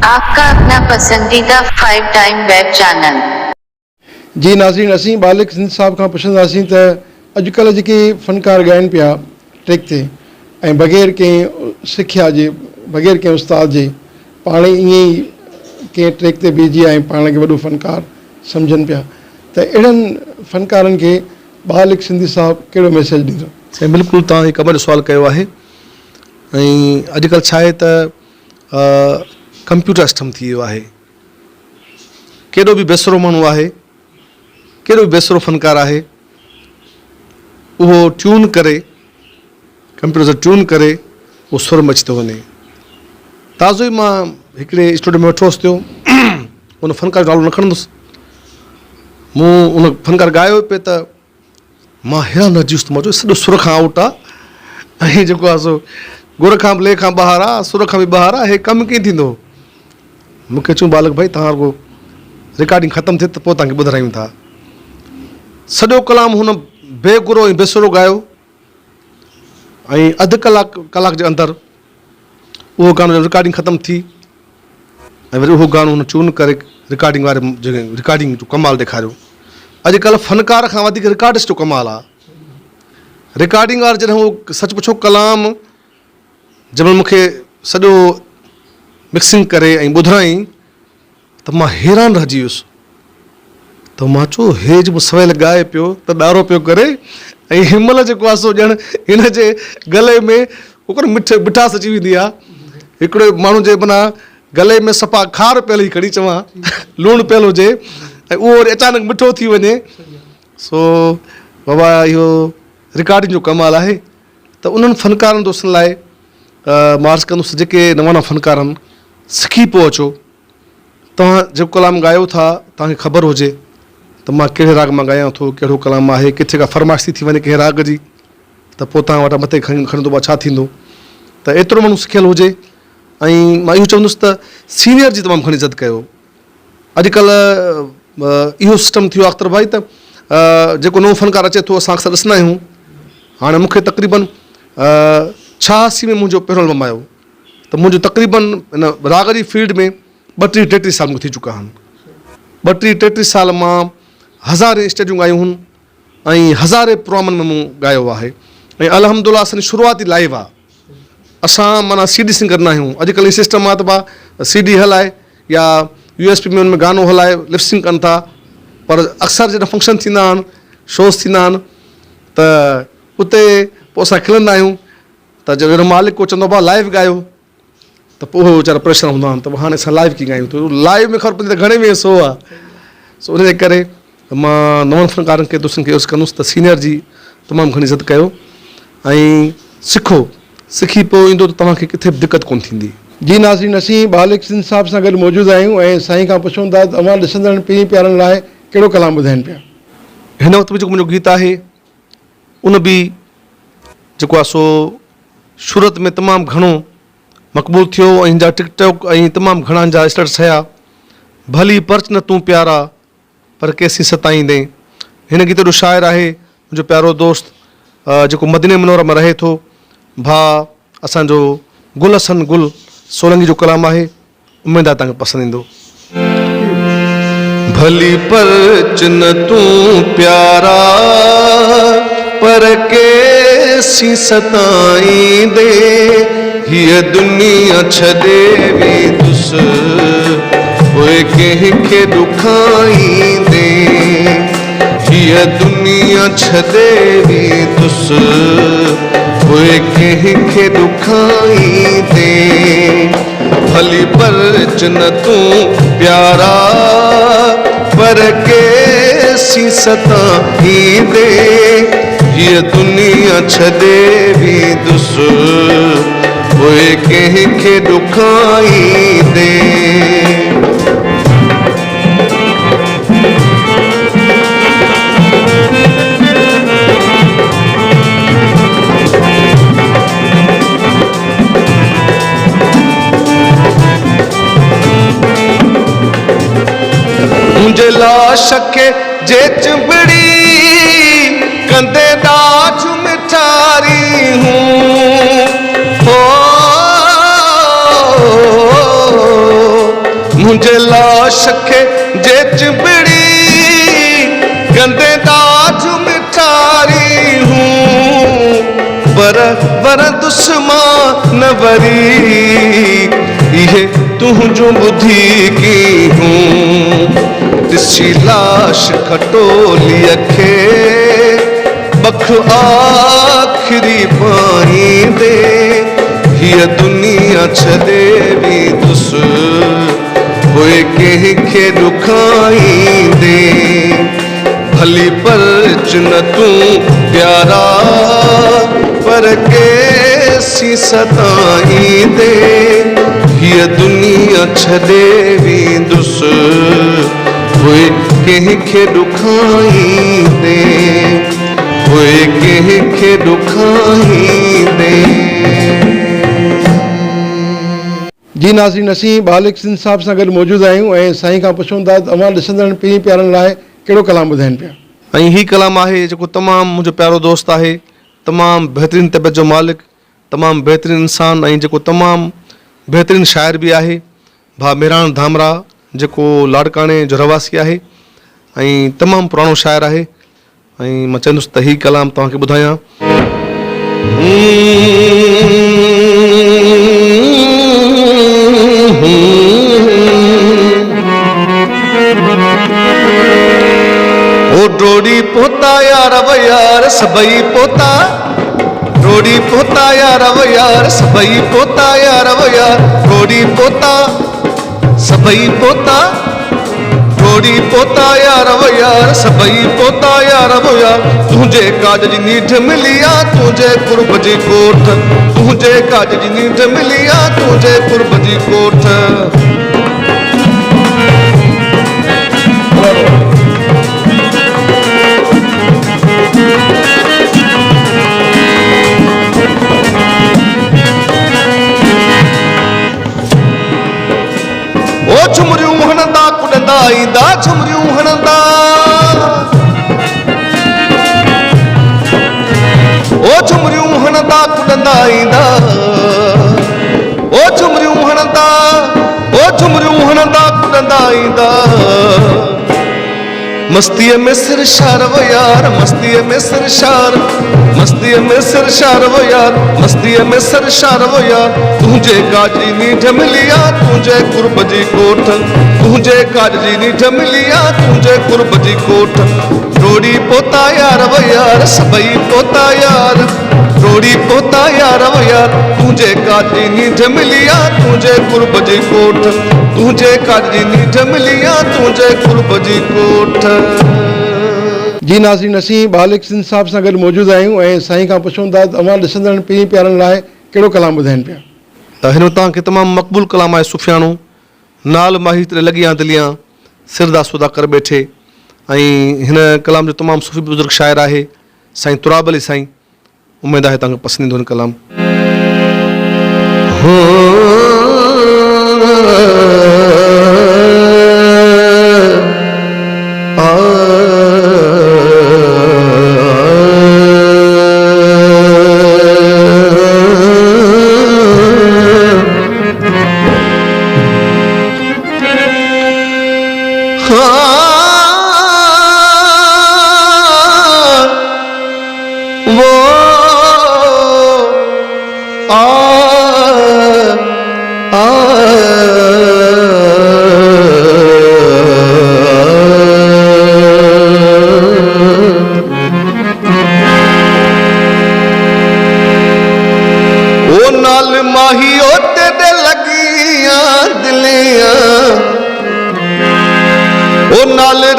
आपका अपना पसंदीदा 5 टाइम वेब चैनल। जी नाज़रीन, असीं बालिक सिंध साहब खां पुछंदासीं त अॼुकल्ह जेके फ़नकार ॻाइनि पिया ट्रैक ते ऐं बग़ैर कंहिं सिख्या जे, बग़ैर कंहिं उस्ताद जे, पाण ईअं ई कंहिं ट्रैक ते बीहजी ऐं पाण खे वॾो फ़नकार सम्झनि पिया, त अहिड़नि फ़नकारनि खे बालिक सिंधी साहब कहिड़ो मैसेज ॾींदो? साईं, बिल्कुलु तव्हां हिकु कमल सुवालु कयो आहे। ऐं अॼुकल्ह छा आहे त कंप्यूटर सिस्टम थी वियो आहे। केॾो बि बेसरो माण्हू आहे, केॾो बि बेसरो फ़नकार आहे, उहो ट्यून करे, कंप्यूटर सां ट्यून करे उहो सुर में अची थो वञे। ताज़ो ई मां हिकिड़े स्टूडियो में वेठो हुउसि थियो, उन फ़नकार जो नालो न खणंदुसि। मूं उन फ़नकार ॻायो पिए त मां हैरान रहिजी वियुसि। मां चयो सॼो सुर खां आउट आहे ऐं जेको आहे सो गुर खां बि ले खां ॿाहिरि आहे, सुर खां बि ॿाहिरि आहे, हे कमु कीअं थींदो? मूंखे चयूं बालक भाई तव्हां को रिकॉर्डिंग ख़तमु थिए त पोइ तव्हांखे ॿुधायूं था। सॼो कलाम हुन बेगुरो ऐं बेसुरो ॻायो ऐं अधु कलाक जे अंदरि उहो गानो रिकॉर्डिंग ख़तमु थी ऐं वरी उहो गानो हुन ट्यून करे रिकॉर्डिंग वारे जॻह रिकॉर्डिंग जो कमाल ॾेखारियो। अॼुकल्ह फ़नकार खां वधीक रिकॉर्डिस्ट जो कमाल आहे। रिकॉर्डिंग वारो जॾहिं उहो सच पुछो कलाम जंहिंमहिल मूंखे सॼो मिक्सिंग करे ऐं ॿुधाईं त मां हैरान रहिजी वियुसि। त मां चयो हे जो सवेल ॻाए पियो त ॾारो पियो करे ऐं हिनमहिल जेको आहे सो ॼण हिन जे गले में कोन मिठास अची वेंदी आहे। हिकिड़े माण्हू जे माना गले में सफ़ा खार पियल ई खणी चवां, लूणु पियल हुजे ऐं उहो वरी अचानक मिठो थी वञे। सो बाबा इहो रिकॉर्डिंग जो कमाल आहे। त उन्हनि फ़नकारनि दोस्तनि लाइ मां अर्ज़ु कंदुसि जेके नवां फ़नकार आहिनि, सिखी पोइ अचो। तव्हां जेको कलाम ॻायो था तव्हांखे ख़बर हुजे त मां कहिड़े राग मां ॻायां थो, कहिड़ो कलाम आहे, किथे का फरमाइश थी वञे कंहिं राग जी, त पोइ तव्हां वटां मथे खणंदो छा थींदो। त एतिरो माण्हू सिखियलु हुजे। ऐं मां इहो चवंदुसि त सीनियर जी तमामु घणी इज़त कयो। अॼुकल्ह इहो सिस्टम थियो आहे अख़्तर भाई त जेको नओं फ़नकार अचे थो असां अक्सर ॾिसंदा आहियूं। हाणे मूंखे तक़रीबन 86 में मुंहिंजो पहिरों एल्बम आयो, त मुंहिंजो तक़रीबन हिन राग जी फील्ड में 32-33 साल मूंखे थी चुका आहिनि। 32-33 साल मां हज़ारे स्टेजूं ॻायूं आहिनि ऐं हज़ारे प्रोग्रामनि में मूं ॻायो आहे। ऐं अलहमदुलिल्लाह असांजी शुरूआत ई लाइव आहे। असां माना CD सिंगर न आहियूं। अॼुकल्ह ई सिस्टम आहे त बा CD हलाए या USB में हुनमें गानो हलाए लिपसिंग कनि था, पर अक्सर जॾहिं फंक्शन थींदा आहिनि, शोज़ थींदा आहिनि त उते पोइ असां खिलंदा आहियूं त जॾहिं मालिक को चवंदो भाउ लाइव ॻायो त पोइ उहो वीचारा परेशान हूंदा आहिनि त हाणे असां लाइव कीअं ॻायूं। त लाइव में ख़बर पवंदी त घणे में सो आहे। सो उनजे करे मां नवनि फ़नकारनि खे दोस्तनि खे अर्ज़ु कंदुसि त सीनियर जी तमामु घणी इज़त कयो ऐं सिखो। सिखी पोइ ईंदो त तव्हांखे किथे बि दिक़त कोन थींदी। जी नाज़रीन, असीं बालिक सिंध साहब सां गॾु मौजूदु आहियूं ऐं साईं खां पुछूं था तव्हां ॾिसंदड़ पीढ़ी प्यारनि लाइ कहिड़ो कलाम ॿुधाइनि पिया? हिन वक़्तु बि जेको मुंहिंजो गीत आहे उन बि जेको आहे सो सूरत में तमामु घणो मक़बूल थियो ऐं हिन जा टिकटॉक ऐं तमामु घणा जा स्टेटस ठहिया। भली पर्च न तूं प्यारा पर केसी सताईंदे। हिन गीत जो शाइर आहे मुंहिंजो प्यारो दोस्त जेको मदीने मुनव्वरा में रहे थो, भाउ असांजो गुल हसन गुल सोलंगी जो कलाम आहे। उमेद आहे तव्हांखे पसंदि ईंदो। भली पर्च न तूं प्यारा पर केसी सताईंदे, हीअ दुनिया छॾे वेंदुस पोइ कंहिंखे ॾुखाईंदे। हीअ दुनिया छॾे वेंदुस पोइ कंहिंखे ॾुखाईंदे। भली पर्च न तूं प्यारा पर केसी सताईंदे, हीअ दुनिया छॾे वेंदुस पोइ कंहिंखे ॾुखाईंदे। मुंहिंजे लाश खे जे चिंबड़ी कंदे ॾाढ मिठारी हूं हो तुझे लाश खे जे चिंबड़ी गंदे दाज मिठारी हूँ वर वर दुश्मन वरी ये तुझो बुद्धि की हूँ ॾिसी लाश खटोली खे बख आखिरी पाईंदे हीअ दुनिया छॾे बि दुस हुए कंहिंखे ॾुखाईंदे भली परच न तूं प्यारा पर केसी सताईंदे हीअ दुनिया छॾे वेंदुस हुए कंहिंखे ॾुखाईंदे हुए कंहिंखे ॾुखाईंदे। जी नाज़रीन, असीं बालिक सिंध साहब सां गॾु मौजूदु आहियूं ऐं साईं खां पुछूं था त अवां ॾिसंदड़ पीढ़ी प्यारनि लाइ कहिड़ो कलाम ॿुधाइनि पिया। ऐं हीउ कलाम आहे जेको तमामु मुंहिंजो प्यारो दोस्त आहे, तमामु बहितरीनु तबियत जो मालिक, तमामु बहितरीनु इंसानु ऐं जेको तमामु बहितरीनु शाइर बि आहे, भाउ मेहरान धामरा जेको लाड़काणे जो रवासी आहे ऐं तमामु पुराणो शाइर आहे। ऐं मां चवंदुसि त हीउ कलाम तव्हांखे ॿुधायां। डोड़ी पोता यार व यार सबई पोता डोड़ी पोता यार व यार सबई पोता यार व यार डोड़ी पोता सबई पोता डोड़ी पोता यार व यार सबई पोता यार व यार तुझे काज जी नीठ मिलिया तुझे कुर्ब जी कोठ तुझे काज जी नीठ मिलिया तुझे कुर्ब जी कोठ झुमरियूं हणंदा कुॾंदा ईंदा झुमरियूं हणंदा ओ झुमरियूं हणंदा कुॾंदा ईंदा ओ झुमरियूं हणंदा ओ झुमरियूं हणंदा कुॾंदा ईंदा मस्तीअ में सिर शार व यार मस्तीअ में सिर शार मस्तीअ में सिर शार व यार मस्तीअ में सिर शार व यार तुझे काज जी नीठ मिलिया तुझे कुर्ब जी कोठ तुझे काज जी नीठ मिलिया तुझे कुर्ब जी कोठ डोड़ी पोता यार व यार सबई पोता यार डोड़ी पोता यार व यार तुझे काज जी नीठ मिलिया तुझे कुर्ब जी कोठ तुझे काज जी नीठ मिलिया तुझे कुर्ब जी कोठ। जी नाज़रीन, असीं बालिक सिंध साहब सां गॾु मौजूदु आहियूं ऐं साईं खां पुछूं था त अवां ॾिसंदड़ पीढ़ी प्यारनि लाइ कहिड़ो कलाम ॿुधाइनि पिया। हिन तव्हांखे तमामु मक़बूल कलाम आहे सुफ़ियाणो नाल माही तेरे लॻियां दिलियां सिरदा सुदा कर बैठे ऐं हिन कलाम जो तमामु सुफ़ी बुज़ुर्ग शाइर आहे साईं तुराब अली साईं। उमेद आहे तव्हांखे पसंदि ईंदो हिन कलाम।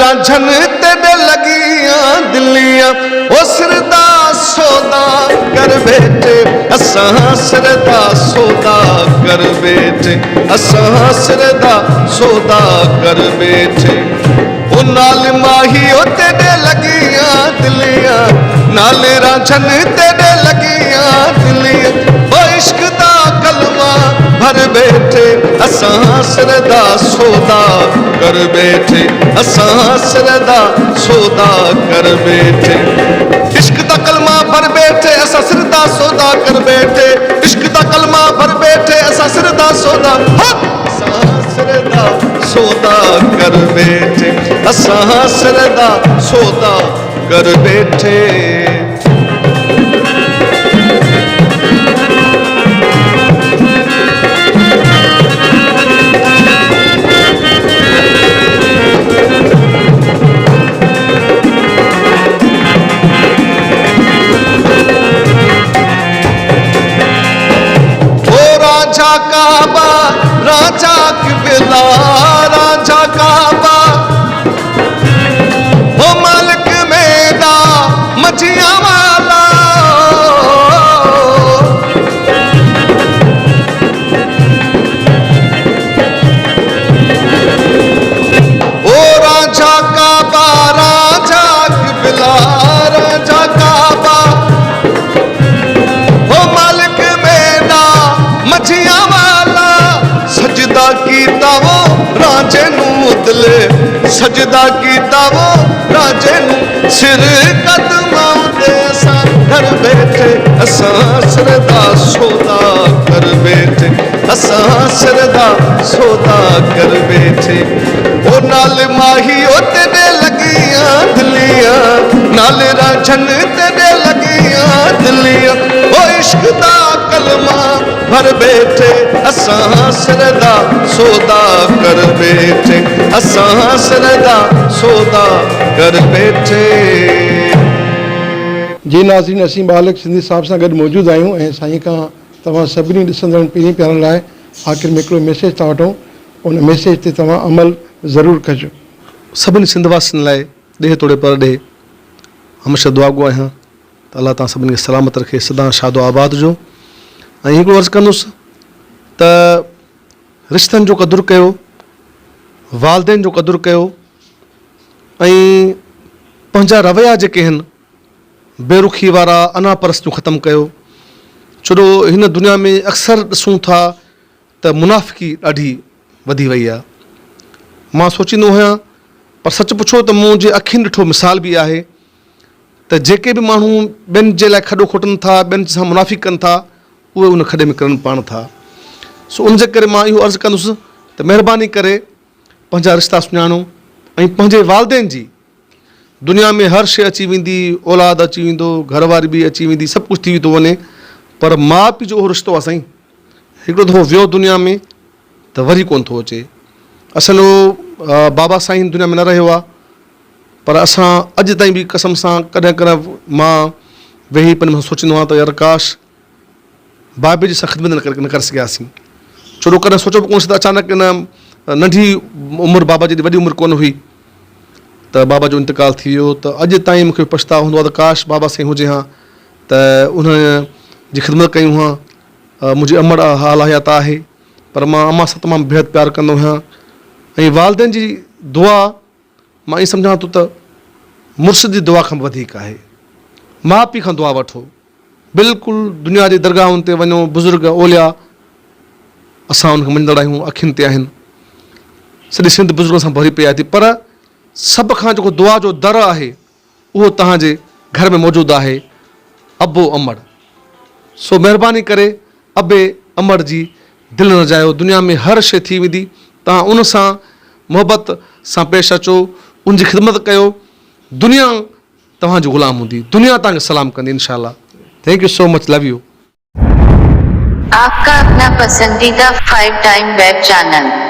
रांझन तेरे लगियां दिलियां ओ सिरदा सौदा कर बैठे असां सिरदा सौदा कर बैठे असां सिरदा सौदा कर बैठे ओ नाल माही ओ तेरे लगियां दिलियां नाल रांझन तेरे लगियां दिलियां ओ इश्क दा कलमा भर बैठे असां सिरदा सौदा कर बैठे असां सिरदा सौदा कर बैठे इश्क दा कलमा भर बैठे असां सिरदा सौदा कर बैठे इश्क दा कलमा भर बैठे असां सिरदा सौदा असां सिरदा सौदा कर बैठे, असां सिर दा सौदा कर बैठे। राजा काबा राजा किबला, राजा काबा हो मालिक मेरा मछिया वाला। ओ राजा काबा राजा किबला, राजा काबा हो मालिक मेरा मछिया वाला। सजदा कीता वो राजे नू दिले, सजदा कीता वो राजे नू सिर कदमां दे असां घर बैठे, असां सिर दा सौदा कर बैठे, असां सिर दा सौदा कर बैठे। ओ नाल माही ओ तेरे लगियां दिलियां, नाल राजन तेरे लगियां दिलियां। ओ इश्क दा कलमा भर बैठे, असां सिर दा सौदा कर बैठे, असां सिर दा सौदा कर बैठे। जी नाज़रीन, असीं बालिक सिंधी साहब सां गॾु मौजूदु आहियूं ऐं साईं खां तव्हां सभिनी ॾिसंदड़ पीढ़ी प्यारनि लाइ आख़िर में हिकिड़ो मैसेज था वठूं, उन मैसेज ते तव्हां अमल ज़रूरु कजो। सभिनी सिंधवासियुनि लाइ ॾे तोड़े पर ॾे हमेशह दुआ गो आहियां त अलाह तव्हां सभिनी खे सलामत रखे, सदा शादो आबाद जो। ऐं हिकिड़ो अर्ज़ु कंदुसि त रिश्तनि जो क़दुरु कयो, वालदेन जो क़दुरु कयो ऐं पंहिंजा रवैया जेके आहिनि बेरुखी वारा अनापरस्तियूं ख़तमु कयो। छो जो हिन दुनिया में अक्सर ॾिसूं था त मुनाफ़िकी ॾाढी वधी वई आहे। मां सोचींदो आहियां, पर सच पुछो त मुंहिंजे अखियुनि ॾिठो मिसाल बि आहे त जेके बि माण्हू ॿियनि जे लाइ खॾो खोटनि था, ॿियनि सां मुनाफ़िक कनि था, उहे उन खॾे में किरनि पाण था। सो उनजे करे मां इहो अर्ज़ु कंदुसि त महिरबानी करे पंहिंजा रिश्ता सुञाणो ऐं पंहिंजे वालदेन जी। दुनिया में हर शइ अची वेंदी, औलाद अची वेंदो, घरवारी बि अची वेंदी, सभु कुझु थी थो वञे, पर माउ पीउ जो उहो रिश्तो आहे साईं, हिकिड़ो दफ़ो वियो दुनिया में त वरी कोन थो अचे। असांजो बाबा साईं दुनिया में न रहियो आहे, पर असां अॼु ताईं बि कसम सां कॾहिं कॾहिं मां वेही पंहिंजे सोचींदो आहियां त यार काश बाबे जी सां ख़िदमत न करे सघियासीं। छो जो कॾहिं सोचो बि कोन त अचानक इन नंढी उमिरि बाबा जी वॾी उमिरि कोन हुई त बाबा जो इंतकाल थी वियो। त अॼु ताईं मूंखे पछताव हूंदो आहे त काश बाबा साईं हुजे हा त उन जी ख़िदमत कयूं हा। मुंहिंजी अमड़ हाल हयात आहे, पर मां अम्मा सां तमामु बेहद प्यारु कंदो आहियां। ऐं वालदेन जी दुआ मां ईअं सम्झां थो त मुर्शिद जी दुआ खां वधीक आहे। माउ पीउ खां दुआ वठो, बिल्कुलु दुनिया जी दरगाहुनि ते वञो, बुज़ुर्ग ओलिया असां उनखे मञंदड़ आहियूं, अखियुनि ते आहिनि, सॼी सिंध बुज़ुर्गनि सां भरी पई आहे थी। पर सभ खां जेको दुआ जो दर आहे उहो तव्हांजे घर में मौजूदु आहे, अबो अमड़। सो महिरबानी करे अबे अमड़ जी दिलि न जायो। दुनिया में हर शइ थी वेंदी, तव्हां उन सां मुहबत सां पेश अचो, उनजी ख़िदमत कयो। दुनिया तव्हांजो ग़ुलाम हूंदी, दुनिया तव्हांखे सलाम कंदी इंशाअल्लाह। Thank you so much, love U. आपका अपना पसंदीदा 5 टाइम वेब चैनल